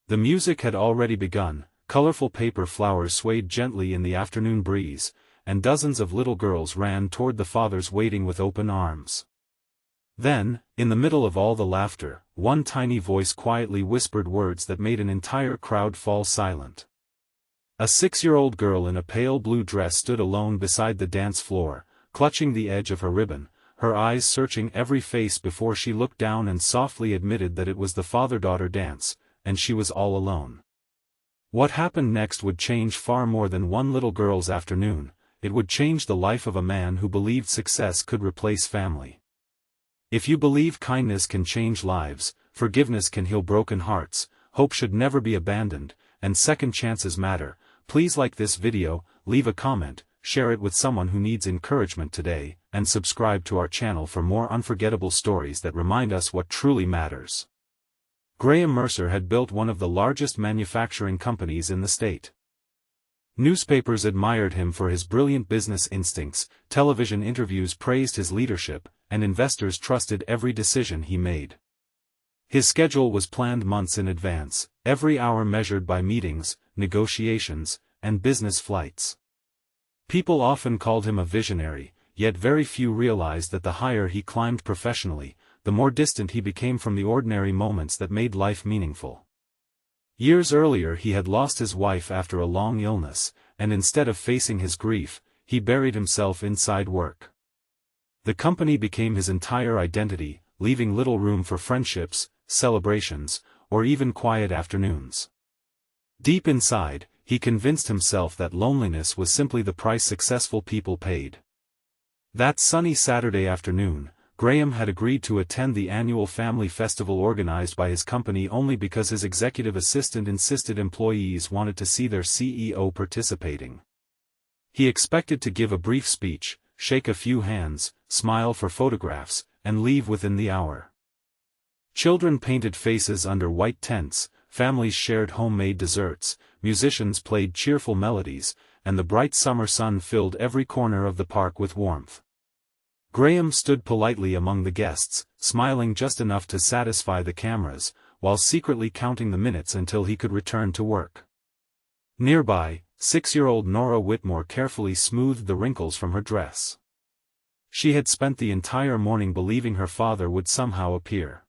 The music had already begun, colorful paper flowers swayed gently in the afternoon breeze, and dozens of little girls ran toward the fathers waiting with open arms. Then, in the middle of all the laughter, one tiny voice quietly whispered words that made an entire crowd fall silent. A 6-year-old girl in a pale blue dress stood alone beside the dance floor, clutching the edge of her ribbon, her eyes searching every face before she looked down and softly admitted that it was the father-daughter dance, and she was all alone. What happened next would change far more than one little girl's afternoon. It would change the life of a man who believed success could replace family. If you believe kindness can change lives, forgiveness can heal broken hearts, hope should never be abandoned, and second chances matter, please like this video, leave a comment, share it with someone who needs encouragement today, and subscribe to our channel for more unforgettable stories that remind us what truly matters. Graham Mercer had built one of the largest manufacturing companies in the state. Newspapers admired him for his brilliant business instincts, television interviews praised his leadership, and investors trusted every decision he made. His schedule was planned months in advance, every hour measured by meetings, negotiations, and business flights. People often called him a visionary, yet very few realized that the higher he climbed professionally, the more distant he became from the ordinary moments that made life meaningful. Years earlier he had lost his wife after a long illness, and instead of facing his grief, he buried himself inside work. The company became his entire identity, leaving little room for friendships, celebrations, or even quiet afternoons. Deep inside, he convinced himself that loneliness was simply the price successful people paid. That sunny Saturday afternoon, Graham had agreed to attend the annual family festival organized by his company only because his executive assistant insisted employees wanted to see their CEO participating. He expected to give a brief speech, shake a few hands, smile for photographs, and leave within the hour. Children painted faces under white tents, families shared homemade desserts, musicians played cheerful melodies, and the bright summer sun filled every corner of the park with warmth. Graham stood politely among the guests, smiling just enough to satisfy the cameras, while secretly counting the minutes until he could return to work. Nearby, 6-year-old Norah Whitmore carefully smoothed the wrinkles from her dress. She had spent the entire morning believing her father would somehow appear.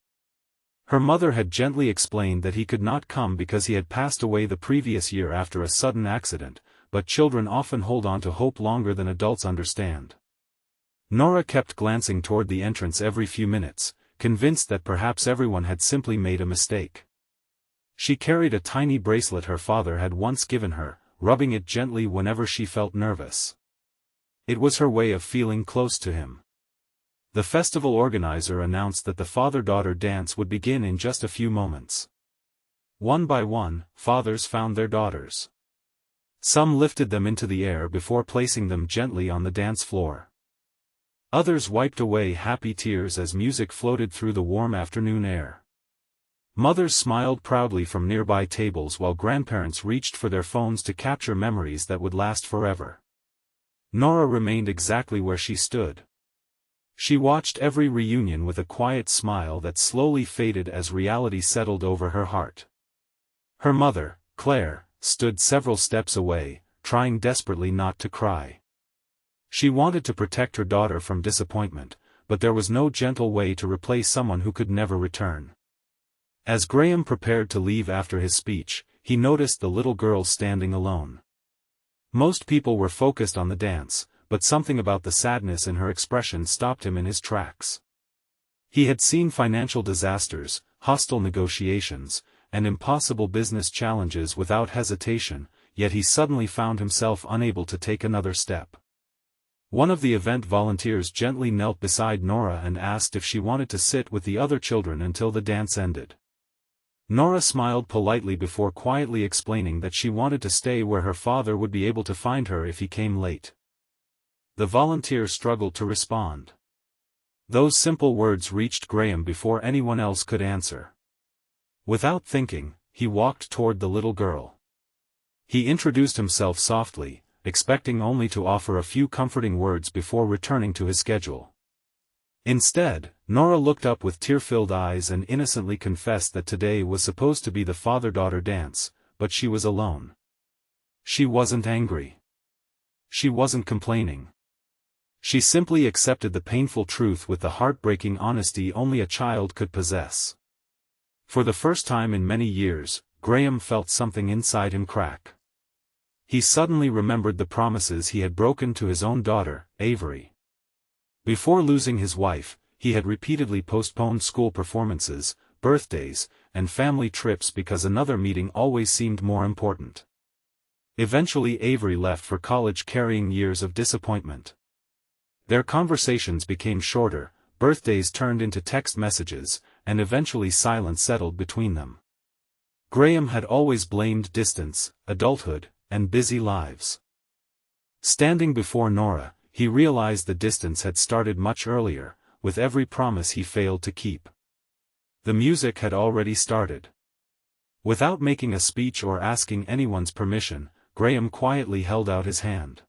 Her mother had gently explained that he could not come because he had passed away the previous year after a sudden accident, but children often hold on to hope longer than adults understand. Norah kept glancing toward the entrance every few minutes, convinced that perhaps everyone had simply made a mistake. She carried a tiny bracelet her father had once given her, rubbing it gently whenever she felt nervous. It was her way of feeling close to him. The festival organizer announced that the father-daughter dance would begin in just a few moments. One by one, fathers found their daughters. Some lifted them into the air before placing them gently on the dance floor. Others wiped away happy tears as music floated through the warm afternoon air. Mothers smiled proudly from nearby tables while grandparents reached for their phones to capture memories that would last forever. Norah remained exactly where she stood. She watched every reunion with a quiet smile that slowly faded as reality settled over her heart. Her mother, Claire, stood several steps away, trying desperately not to cry. She wanted to protect her daughter from disappointment, but there was no gentle way to replace someone who could never return. As Graham prepared to leave after his speech, he noticed the little girl standing alone. Most people were focused on the dance, but something about the sadness in her expression stopped him in his tracks. He had seen financial disasters, hostile negotiations, and impossible business challenges without hesitation, yet he suddenly found himself unable to take another step. One of the event volunteers gently knelt beside Norah and asked if she wanted to sit with the other children until the dance ended. Norah smiled politely before quietly explaining that she wanted to stay where her father would be able to find her if he came late. The volunteer struggled to respond. Those simple words reached Graham before anyone else could answer. Without thinking, he walked toward the little girl. He introduced himself softly, expecting only to offer a few comforting words before returning to his schedule. Instead, Norah looked up with tear-filled eyes and innocently confessed that today was supposed to be the father-daughter dance, but she was alone. She wasn't angry. She wasn't complaining. She simply accepted the painful truth with the heartbreaking honesty only a child could possess. For the first time in many years, Graham felt something inside him crack. He suddenly remembered the promises he had broken to his own daughter, Avery. Before losing his wife, he had repeatedly postponed school performances, birthdays, and family trips because another meeting always seemed more important. Eventually Avery left for college carrying years of disappointment. Their conversations became shorter, birthdays turned into text messages, and eventually silence settled between them. Graham had always blamed distance, adulthood, and busy lives. Standing before Norah, he realized the distance had started much earlier, with every promise he failed to keep. The music had already started. Without making a speech or asking anyone's permission, Graham quietly held out his hand.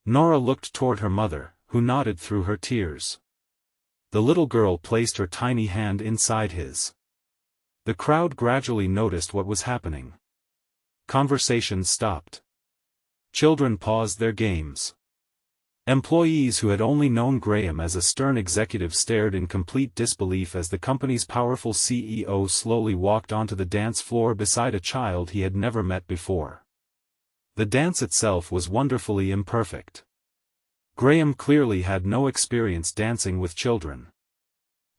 Norah looked toward her mother, who nodded through her tears. The little girl placed her tiny hand inside his. The crowd gradually noticed what was happening. Conversations stopped. Children paused their games. Employees who had only known Graham as a stern executive stared in complete disbelief as the company's powerful CEO slowly walked onto the dance floor beside a child he had never met before. The dance itself was wonderfully imperfect. Graham clearly had no experience dancing with children.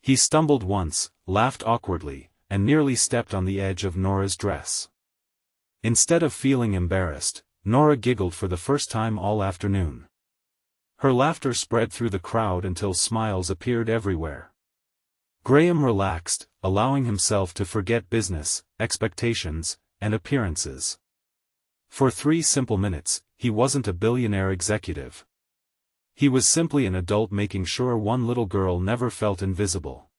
He stumbled once, laughed awkwardly, and nearly stepped on the edge of Norah's dress. Instead of feeling embarrassed, Norah giggled for the first time all afternoon. Her laughter spread through the crowd until smiles appeared everywhere. Graham relaxed, allowing himself to forget business, expectations, and appearances. For 3 simple minutes, he wasn't a billionaire executive. He was simply an adult making sure one little girl never felt invisible.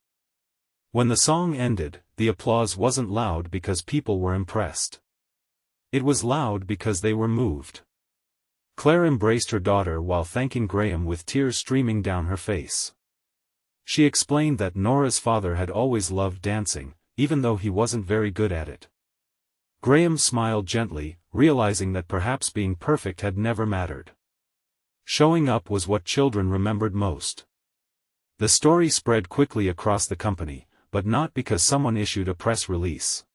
When the song ended, the applause wasn't loud because people were impressed. It was loud because they were moved. Claire embraced her daughter while thanking Graham with tears streaming down her face. She explained that Norah's father had always loved dancing, even though he wasn't very good at it. Graham smiled gently, realizing that perhaps being perfect had never mattered. Showing up was what children remembered most. The story spread quickly across the company, but not because someone issued a press release.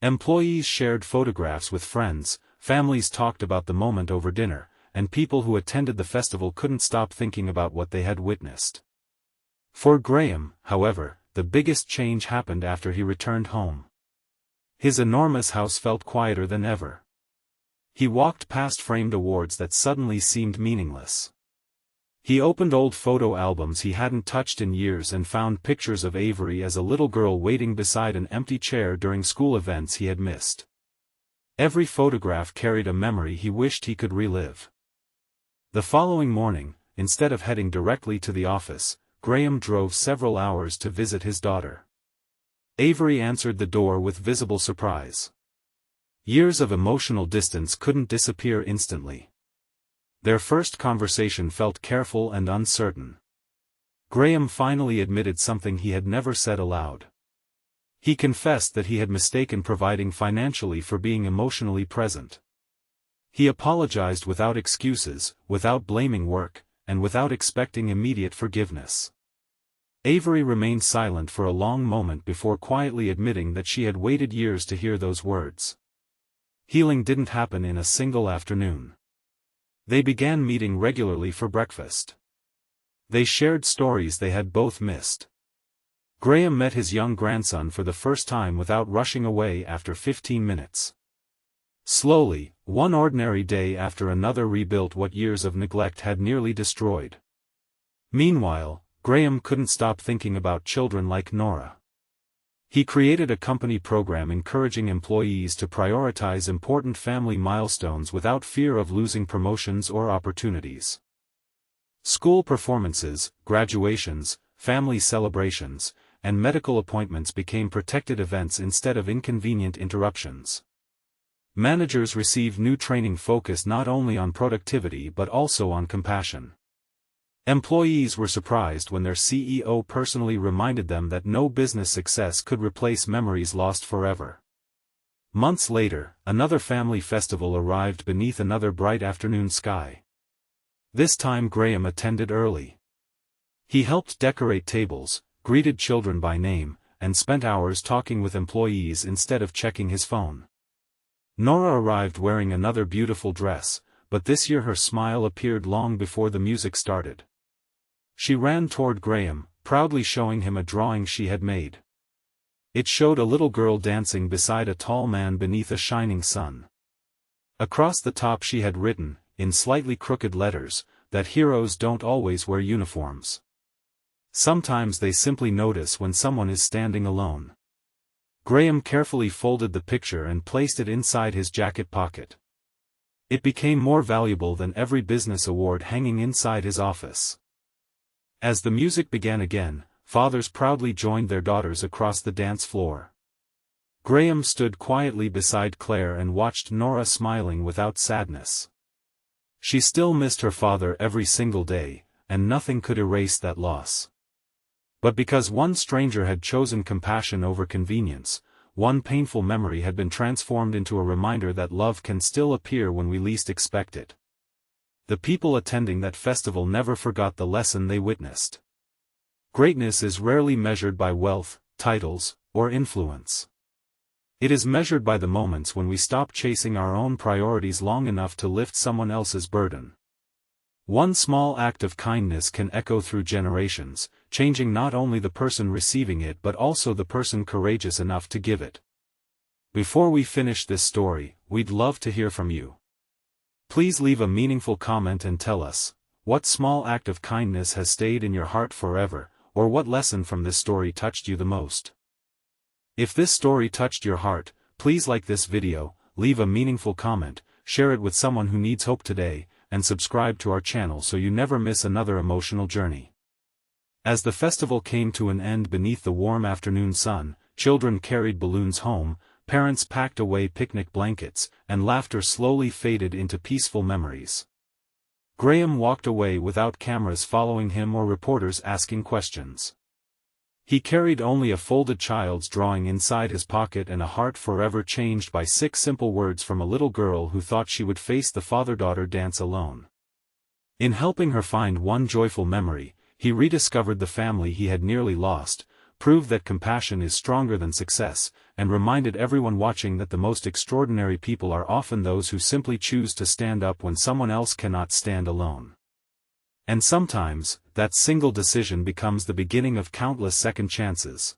Employees shared photographs with friends, families talked about the moment over dinner, and people who attended the festival couldn't stop thinking about what they had witnessed. For Graham, however, the biggest change happened after he returned home. His enormous house felt quieter than ever. He walked past framed awards that suddenly seemed meaningless. He opened old photo albums he hadn't touched in years and found pictures of Avery as a little girl waiting beside an empty chair during school events he had missed. Every photograph carried a memory he wished he could relive. The following morning, instead of heading directly to the office, Graham drove several hours to visit his daughter. Avery answered the door with visible surprise. Years of emotional distance couldn't disappear instantly. Their first conversation felt careful and uncertain. Graham finally admitted something he had never said aloud. He confessed that he had mistaken providing financially for being emotionally present. He apologized without excuses, without blaming work, and without expecting immediate forgiveness. Avery remained silent for a long moment before quietly admitting that she had waited years to hear those words. Healing didn't happen in a single afternoon. They began meeting regularly for breakfast. They shared stories they had both missed. Graham met his young grandson for the first time without rushing away after 15 minutes. Slowly, one ordinary day after another rebuilt what years of neglect had nearly destroyed. Meanwhile, Graham couldn't stop thinking about children like Norah. He created a company program encouraging employees to prioritize important family milestones without fear of losing promotions or opportunities. School performances, graduations, family celebrations, and medical appointments became protected events instead of inconvenient interruptions. Managers received new training focused not only on productivity but also on compassion. Employees were surprised when their CEO personally reminded them that no business success could replace memories lost forever. Months later, another family festival arrived beneath another bright afternoon sky. This time Graham attended early. He helped decorate tables, greeted children by name, and spent hours talking with employees instead of checking his phone. Norah arrived wearing another beautiful dress, but this year her smile appeared long before the music started. She ran toward Graham, proudly showing him a drawing she had made. It showed a little girl dancing beside a tall man beneath a shining sun. Across the top she had written, in slightly crooked letters, that heroes don't always wear uniforms. Sometimes they simply notice when someone is standing alone. Graham carefully folded the picture and placed it inside his jacket pocket. It became more valuable than every business award hanging inside his office. As the music began again, fathers proudly joined their daughters across the dance floor. Graham stood quietly beside Claire and watched Norah smiling without sadness. She still missed her father every single day, and nothing could erase that loss. But because one stranger had chosen compassion over convenience, one painful memory had been transformed into a reminder that love can still appear when we least expect it. The people attending that festival never forgot the lesson they witnessed. Greatness is rarely measured by wealth, titles, or influence. It is measured by the moments when we stop chasing our own priorities long enough to lift someone else's burden. One small act of kindness can echo through generations, changing not only the person receiving it but also the person courageous enough to give it. Before we finish this story, we'd love to hear from you. Please leave a meaningful comment and tell us, what small act of kindness has stayed in your heart forever, or what lesson from this story touched you the most? If this story touched your heart, please like this video, leave a meaningful comment, share it with someone who needs hope today, and subscribe to our channel so you never miss another emotional journey. As the festival came to an end beneath the warm afternoon sun, children carried balloons home, parents packed away picnic blankets, and laughter slowly faded into peaceful memories. Graham walked away without cameras following him or reporters asking questions. He carried only a folded child's drawing inside his pocket and a heart forever changed by 6 simple words from a little girl who thought she would face the father-daughter dance alone. In helping her find one joyful memory, he rediscovered the family he had nearly lost, proved that compassion is stronger than success, and reminded everyone watching that the most extraordinary people are often those who simply choose to stand up when someone else cannot stand alone. And sometimes, that single decision becomes the beginning of countless second chances.